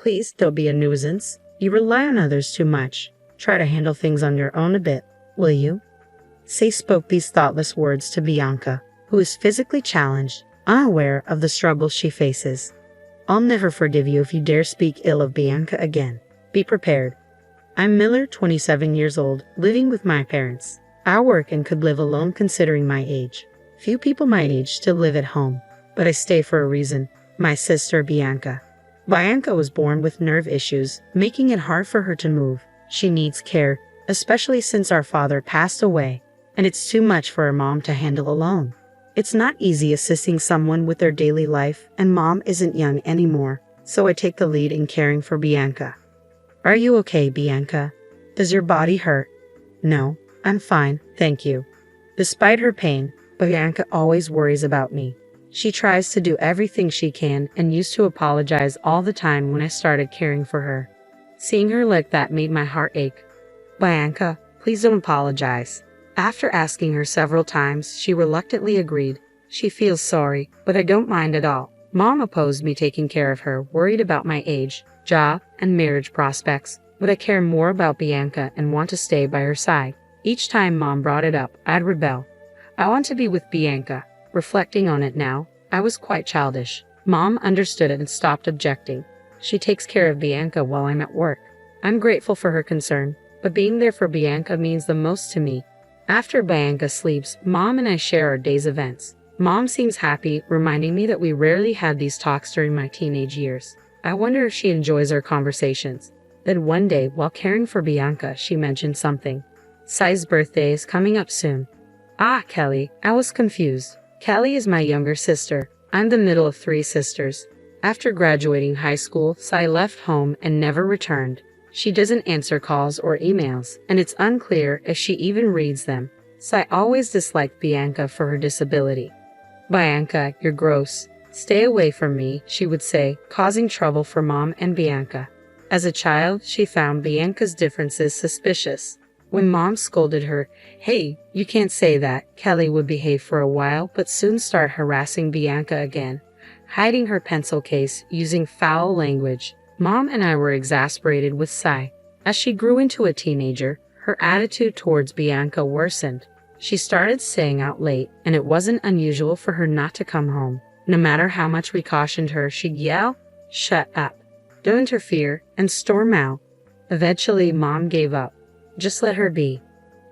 Please don't be a nuisance. You rely on others too much. Try to handle things on your own a bit, will you? Sai spoke these thoughtless words to Bianca, who is physically challenged, unaware of the struggles she faces. I'll never forgive you if you dare speak ill of Bianca again. Be prepared. I'm Miller, 27 years old, living with my parents. I work and could live alone considering my age. Few people my age still live at home, but I stay for a reason. My sister, Bianca. Bianca was born with nerve issues, making it hard for her to move. She needs care, especially since our father passed away, and it's too much for her mom to handle alone. It's not easy assisting someone with their daily life, and mom isn't young anymore, so I take the lead in caring for Bianca. Are you okay, Bianca? Does your body hurt? No, I'm fine, thank you. Despite her pain, Bianca always worries about me. She tries to do everything she can and used to apologize all the time when I started caring for her. Seeing her like that made my heart ache. Bianca, please don't apologize. After asking her several times, she reluctantly agreed. She feels sorry, but I don't mind at all. Mom opposed me taking care of her, worried about my age, job, and marriage prospects, but I care more about Bianca and want to stay by her side. Each time Mom brought it up, I'd rebel. I want to be with Bianca. Reflecting on it now, I was quite childish. Mom understood it and stopped objecting. She takes care of Bianca while I'm at work. I'm grateful for her concern, but being there for Bianca means the most to me. After Bianca sleeps, Mom and I share our day's events. Mom seems happy, reminding me that we rarely had these talks during my teenage years. I wonder if she enjoys our conversations. Then one day, while caring for Bianca, she mentioned something. Sai's birthday is coming up soon. Ah, Kelly, I was confused. Kelly is my younger sister. I'm the middle of 3 sisters. After graduating high school, Sai left home and never returned. She doesn't answer calls or emails, and it's unclear if she even reads them. Sai always disliked Bianca for her disability. Bianca, you're gross. Stay away from me, she would say, causing trouble for Mom and Bianca. As a child, she found Bianca's differences suspicious. When Mom scolded her, "Hey, you can't say that," Kelly would behave for a while but soon start harassing Bianca again, hiding her pencil case, using foul language. Mom and I were exasperated with Sai. As she grew into a teenager, her attitude towards Bianca worsened. She started staying out late, and it wasn't unusual for her not to come home. No matter how much we cautioned her, she'd yell, "Shut up, don't interfere," and storm out. Eventually, Mom gave up. Just let her be.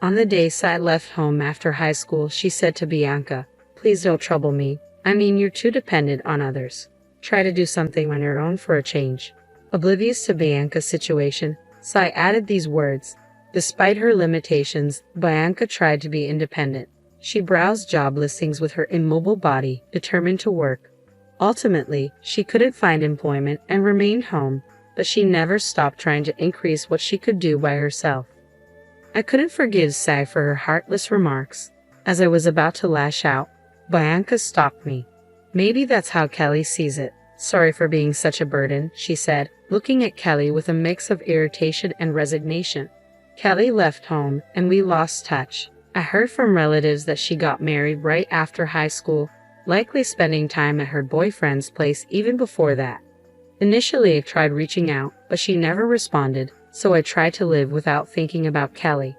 On the day Sai left home after high school, she said to Bianca, "Please don't trouble me. I mean, you're too dependent on others. Try to do something on your own for a change." Oblivious to Bianca's situation, Sai added these words. Despite her limitations, Bianca tried to be independent. She browsed job listings with her immobile body, determined to work. Ultimately, she couldn't find employment and remained home, but she never stopped trying to increase what she could do by herself. I couldn't forgive Sai for her heartless remarks. As I was about to lash out, Bianca stopped me. "Maybe that's how Kelly sees it. Sorry for being such a burden," she said, looking at Kelly with a mix of irritation and resignation. Kelly left home, and we lost touch. I heard from relatives that she got married right after high school, likely spending time at her boyfriend's place even before that. Initially, I tried reaching out, but she never responded, so I tried to live without thinking about Kelly.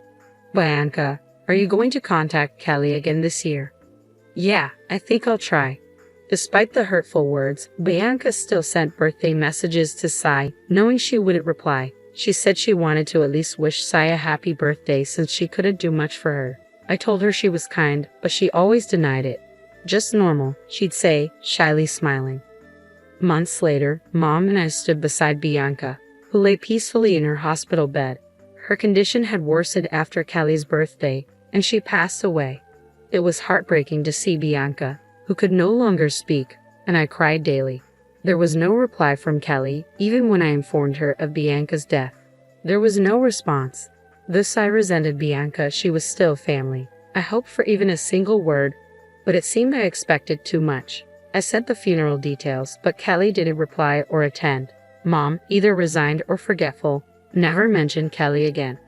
Bianca, are you going to contact Kelly again this year? Yeah, I think I'll try. Despite the hurtful words, Bianca still sent birthday messages to Sai, knowing she wouldn't reply. She said she wanted to at least wish Sai a happy birthday since she couldn't do much for her. I told her she was kind, but she always denied it. Just normal, she'd say, shyly smiling. Months later, Mom and I stood beside Bianca, who lay peacefully in her hospital bed. Her condition had worsened after Kelly's birthday, and she passed away. It was heartbreaking to see Bianca, who could no longer speak, and I cried daily. There was no reply from Kelly, even when I informed her of Bianca's death. There was no response. Thus I resented Bianca, she was still family. I hoped for even a single word, but it seemed I expected too much. I sent the funeral details, but Kelly didn't reply or attend. Mom, either resigned or forgetful, never mentioned Kelly again.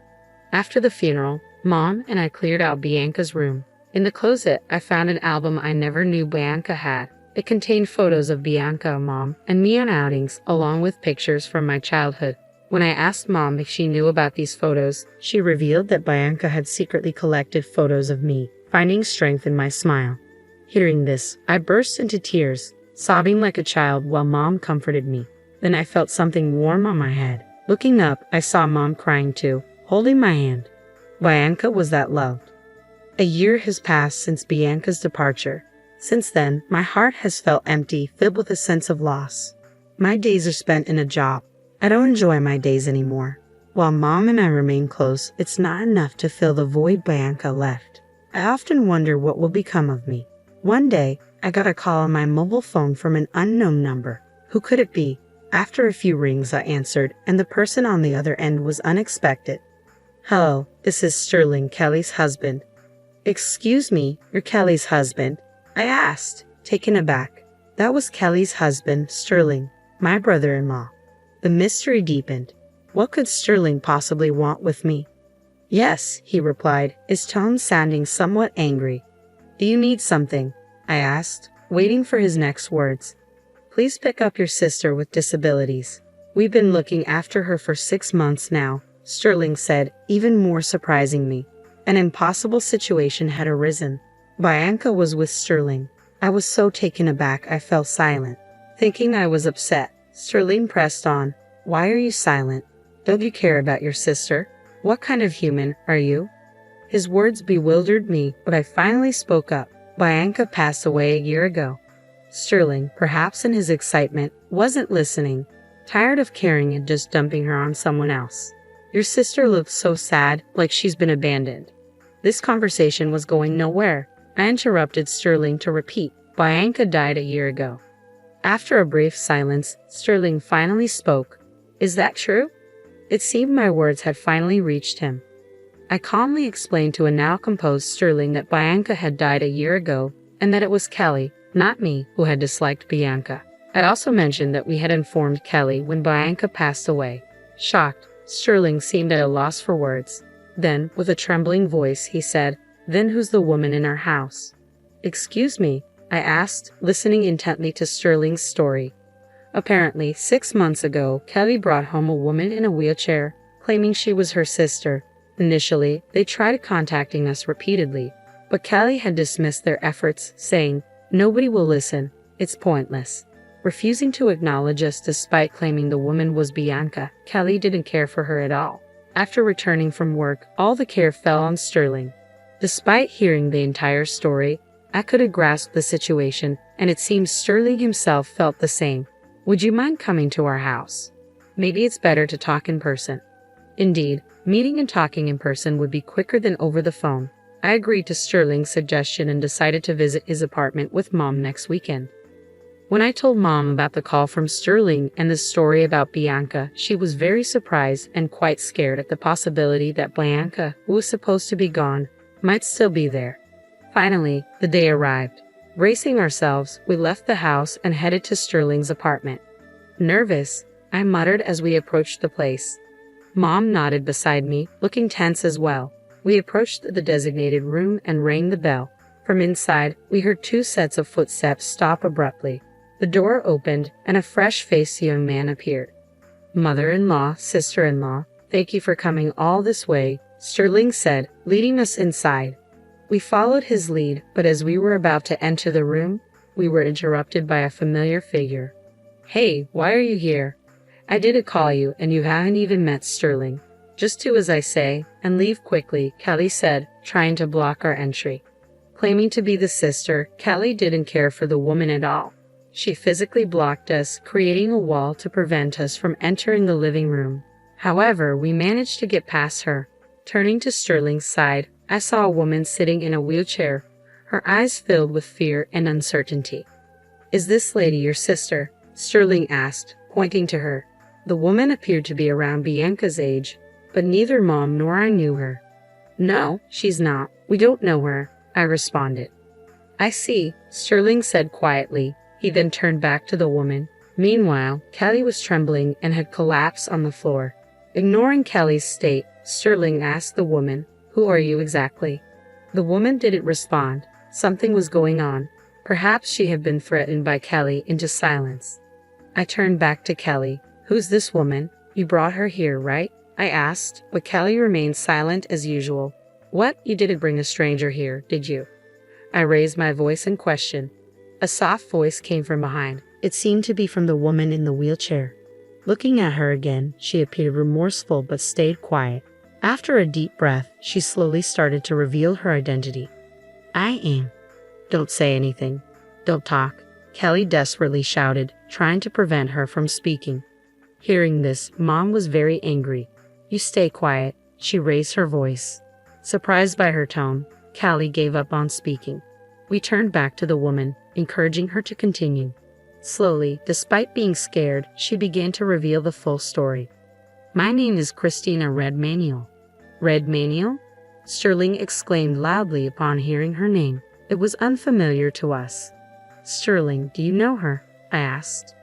After the funeral, Mom and I cleared out Bianca's room. In the closet, I found an album I never knew Bianca had. It contained photos of Bianca, Mom, and me on outings, along with pictures from my childhood. When I asked Mom if she knew about these photos, she revealed that Bianca had secretly collected photos of me, finding strength in my smile. Hearing this, I burst into tears, sobbing like a child while Mom comforted me. Then I felt something warm on my head. Looking up, I saw Mom crying too, holding my hand. Bianca was that loved. A year has passed since Bianca's departure. Since then, my heart has felt empty, filled with a sense of loss. My days are spent in a job. I don't enjoy my days anymore. While Mom and I remain close, it's not enough to fill the void Bianca left. I often wonder what will become of me. One day, I got a call on my mobile phone from an unknown number. Who could it be? After a few rings, I answered, and the person on the other end was unexpected. Hello, this is Sterling, Kelly's husband. Excuse me, you're Kelly's husband? I asked, taken aback. That was Kelly's husband, Sterling, my brother-in-law. The mystery deepened. What could Sterling possibly want with me? Yes, he replied, his tone sounding somewhat angry. Do you need something? I asked, waiting for his next words. Please pick up your sister with disabilities. We've been looking after her for 6 months now, Sterling said, even more surprising me. An impossible situation had arisen. Bianca was with Sterling. I was so taken aback I fell silent. Thinking I was upset, Sterling pressed on. Why are you silent? Don't you care about your sister? What kind of human are you? His words bewildered me, but I finally spoke up. Bianca passed away a year ago. Sterling, perhaps in his excitement, wasn't listening, tired of caring and just dumping her on someone else. Your sister looks so sad, like she's been abandoned. This conversation was going nowhere. I interrupted Sterling to repeat, Bianca died a year ago. After a brief silence, Sterling finally spoke. Is that true? It seemed my words had finally reached him. I calmly explained to a now composed Sterling that Bianca had died a year ago, and that it was Kelly, not me, who had disliked Bianca. I also mentioned that we had informed Kelly when Bianca passed away. Shocked, Sterling seemed at a loss for words. Then, with a trembling voice, he said, Then who's the woman in our house? Excuse me, I asked, listening intently to Sterling's story. Apparently, 6 months ago, Kelly brought home a woman in a wheelchair, claiming she was her sister. Initially, they tried contacting us repeatedly, but Kelly had dismissed their efforts, saying, Nobody will listen, it's pointless. Refusing to acknowledge us despite claiming the woman was Bianca, Kelly didn't care for her at all. After returning from work, all the care fell on Sterling. Despite hearing the entire story, I couldn't grasp the situation, and it seems Sterling himself felt the same. Would you mind coming to our house? Maybe it's better to talk in person. Indeed, meeting and talking in person would be quicker than over the phone. I agreed to Sterling's suggestion and decided to visit his apartment with Mom next weekend. When I told Mom about the call from Sterling and the story about Bianca, she was very surprised and quite scared at the possibility that Bianca, who was supposed to be gone, might still be there. Finally, the day arrived. Bracing ourselves, we left the house and headed to Sterling's apartment. Nervous, I muttered as we approached the place. Mom nodded beside me, looking tense as well. We approached the designated room and rang the bell. From inside, we heard 2 sets of footsteps stop abruptly. The door opened, and a fresh-faced young man appeared. Mother-in-law, sister-in-law, thank you for coming all this way, Sterling said, leading us inside. We followed his lead, but as we were about to enter the room, we were interrupted by a familiar figure. Hey, why are you here? I didn't call you, and you haven't even met Sterling. Just do as I say, and leave quickly, Kelly said, trying to block our entry. Claiming to be the sister, Kelly didn't care for the woman at all. She physically blocked us, creating a wall to prevent us from entering the living room. However, we managed to get past her. Turning to Sterling's side, I saw a woman sitting in a wheelchair, her eyes filled with fear and uncertainty. Is this lady your sister? Sterling asked, pointing to her. The woman appeared to be around Bianca's age, but neither Mom nor I knew her. No, she's not. We don't know her, I responded. I see, Sterling said quietly. He then turned back to the woman. Meanwhile, Kelly was trembling and had collapsed on the floor. Ignoring Kelly's state, Sterling asked the woman, Who are you exactly? The woman didn't respond. Something was going on. Perhaps she had been threatened by Kelly into silence. I turned back to Kelly. Who's this woman? You brought her here, right? I asked, but Kelly remained silent as usual. What? You didn't bring a stranger here, did you? I raised my voice in question. A soft voice came from behind. It seemed to be from the woman in the wheelchair. Looking at her again, she appeared remorseful but stayed quiet. After a deep breath, she slowly started to reveal her identity. I am. Don't say anything. Don't talk, Kelly desperately shouted, trying to prevent her from speaking. Hearing this, Mom was very angry. You stay quiet, she raised her voice. Surprised by her tone, Kelly gave up on speaking. We turned back to the woman, encouraging her to continue. Slowly, despite being scared, she began to reveal the full story. My name is Christina Redmanuel. Redmanuel? Sterling exclaimed loudly upon hearing her name. It was unfamiliar to us. Sterling, do you know her? I asked.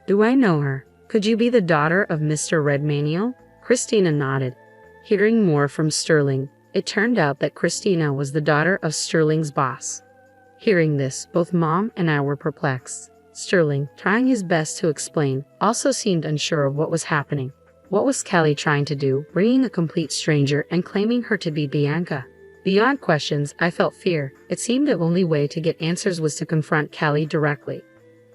Do I know her? Could you be the daughter of Mr. Redmanuel? Christina nodded. Hearing more from Sterling, it turned out that Christina was the daughter of Sterling's boss. Hearing this, both Mom and I were perplexed. Sterling, trying his best to explain, also seemed unsure of what was happening. What was Kelly trying to do, bringing a complete stranger and claiming her to be Bianca? Beyond questions, I felt fear. It seemed the only way to get answers was to confront Kelly directly.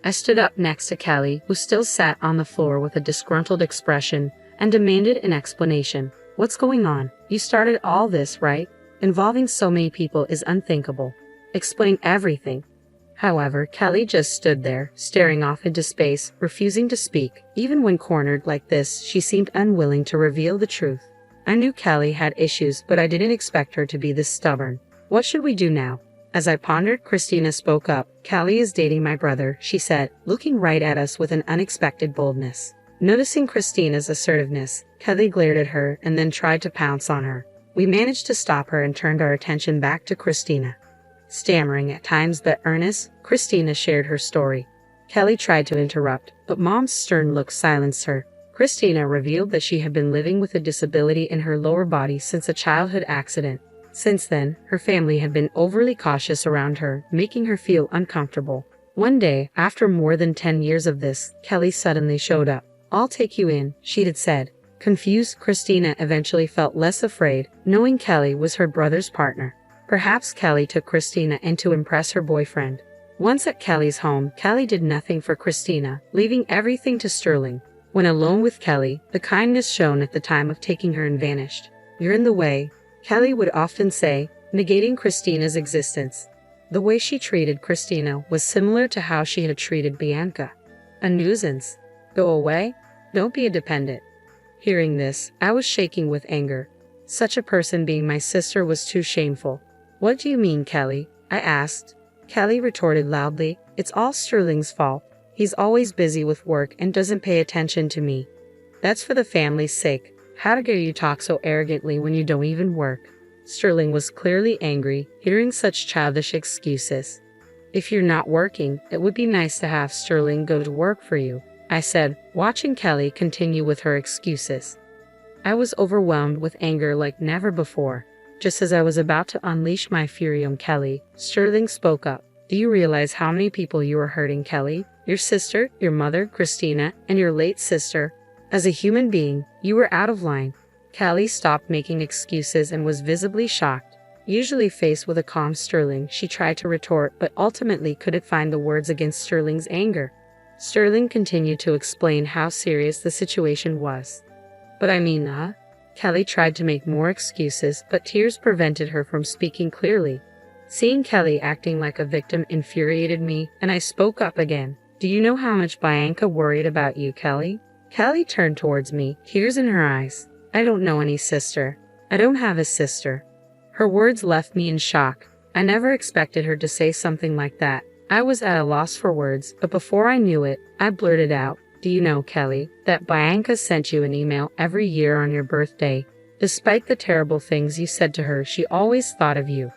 I stood up next to Kelly, who still sat on the floor with a disgruntled expression, and demanded an explanation. What's going on? You started all this, right? Involving so many people is unthinkable. Explain everything. However, Kelly just stood there, staring off into space, refusing to speak. Even when cornered like this, she seemed unwilling to reveal the truth. I knew Kelly had issues, but I didn't expect her to be this stubborn. What should we do now? As I pondered, Christina spoke up. Kelly is dating my brother, she said, looking right at us with an unexpected boldness. Noticing Christina's assertiveness, Kelly glared at her and then tried to pounce on her. We managed to stop her and turned our attention back to Christina. Stammering at times but earnest, Christina shared her story. Kelly tried to interrupt, but Mom's stern look silenced her. Christina revealed that she had been living with a disability in her lower body since a childhood accident. Since then, her family had been overly cautious around her, making her feel uncomfortable. One day, after more than 10 years of this, Kelly suddenly showed up. I'll take you in, she had said. Confused, Christina eventually felt less afraid, knowing Kelly was her brother's partner. Perhaps Kelly took Christina in to impress her boyfriend. Once at Kelly's home, Kelly did nothing for Christina, leaving everything to Sterling. When alone with Kelly, the kindness shown at the time of taking her in vanished. You're in the way, Kelly would often say, negating Christina's existence. The way she treated Christina was similar to how she had treated Bianca. A nuisance. Go away? Don't be a dependent. Hearing this, I was shaking with anger. Such a person being my sister was too shameful. What do you mean, Kelly? I asked. Kelly retorted loudly, it's all Sterling's fault. He's always busy with work and doesn't pay attention to me. That's for the family's sake. How dare you talk so arrogantly when you don't even work? Sterling was clearly angry, hearing such childish excuses. If you're not working, it would be nice to have Sterling go to work for you, I said, watching Kelly continue with her excuses. I was overwhelmed with anger like never before. Just as I was about to unleash my fury on Kelly, Sterling spoke up. Do you realize how many people you are hurting, Kelly? Your sister, your mother, Christina, and your late sister. As a human being, you were out of line. Kelly stopped making excuses and was visibly shocked. Usually faced with a calm Sterling, she tried to retort but ultimately couldn't find the words against Sterling's anger. Sterling continued to explain how serious the situation was. But I mean, Kelly tried to make more excuses, but tears prevented her from speaking clearly. Seeing Kelly acting like a victim infuriated me, and I spoke up again. Do you know how much Bianca worried about you, Kelly? Kelly turned towards me, tears in her eyes. I don't know any sister. I don't have a sister. Her words left me in shock. I never expected her to say something like that. I was at a loss for words, but before I knew it, I blurted out, do you know, Kelly, that Bianca sent you an email every year on your birthday? Despite the terrible things you said to her, she always thought of you.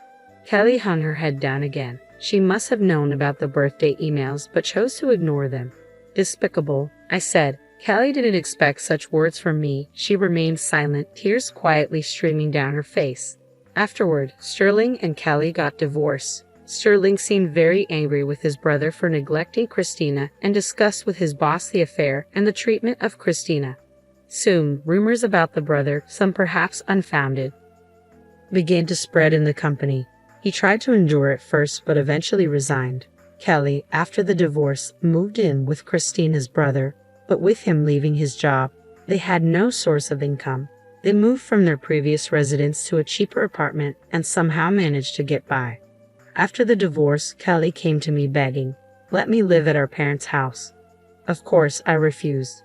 Kelly hung her head down again. She must have known about the birthday emails, but chose to ignore them. Despicable, I said. Kelly didn't expect such words from me. She remained silent, tears quietly streaming down her face. Afterward, Sterling and Kelly got divorced. Sterling seemed very angry with his brother for neglecting Christina and discussed with his boss the affair and the treatment of Christina. Soon, rumors about the brother, some perhaps unfounded, began to spread in the company. He tried to endure at first but eventually resigned. Kelly, after the divorce, moved in with Christina's brother, but with him leaving his job, they had no source of income. They moved from their previous residence to a cheaper apartment and somehow managed to get by. After the divorce, Kelly came to me begging, "Let me live at our parents' house." Of course, I refused.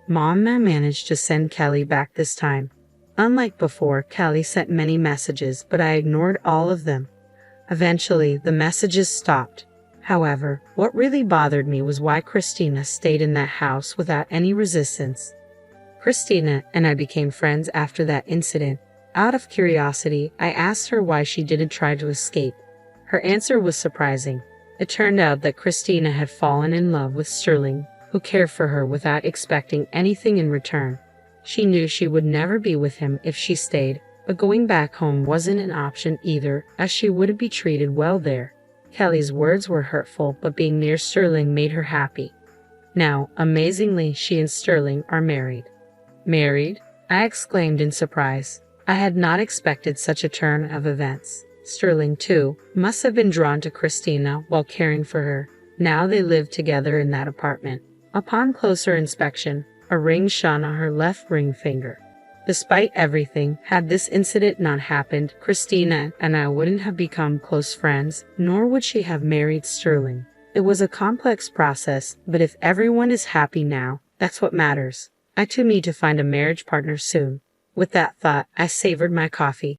Mom managed to send Kelly back this time. Unlike before, Kelly sent many messages, but I ignored all of them. Eventually, the messages stopped. However, what really bothered me was why Christina stayed in that house without any resistance. Christina and I became friends after that incident. Out of curiosity, I asked her why she didn't try to escape. Her answer was surprising. It turned out that Christina had fallen in love with Sterling, who cared for her without expecting anything in return. She knew she would never be with him if she stayed, but going back home wasn't an option either, as she wouldn't be treated well there. Kelly's words were hurtful, but being near Sterling made her happy. Now, amazingly, she and Sterling are married. Married? I exclaimed in surprise. I had not expected such a turn of events. Sterling, too, must have been drawn to Christina while caring for her. Now they lived together in that apartment. Upon closer inspection, a ring shone on her left ring finger. Despite everything, had this incident not happened, Christina and I wouldn't have become close friends, nor would she have married Sterling. It was a complex process, but if everyone is happy now, that's what matters. I too need to find a marriage partner soon. With that thought, I savored my coffee.